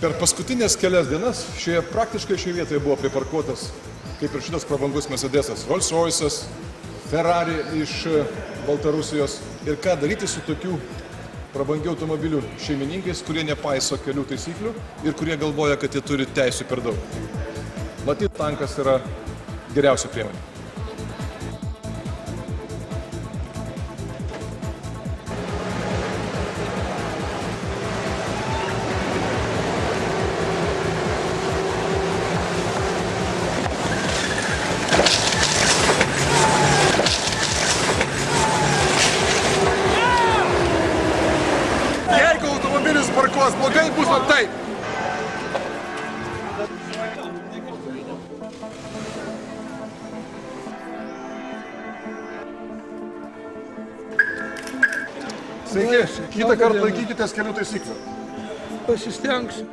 Per paskutinės kelias dienas praktiškai šioje vietoje buvo priparkuotas, kaip ir šitas prabangus Mercedesas, Rolls-Royce'as, Ferrari iš Baltarusijos. Ir ką daryti su tokių prabangių automobilių šeimininkais, kurie nepaiso kelių taisyklių ir kurie galvoja, kad jie turi teisų per daug. Matyt, tankas yra geriausia priemonė. Jeigu automobilis parkuos blogai, bus va taip. Sveiki, kitą kartą laikykitės kelių taisyklių. Pasistengsiu.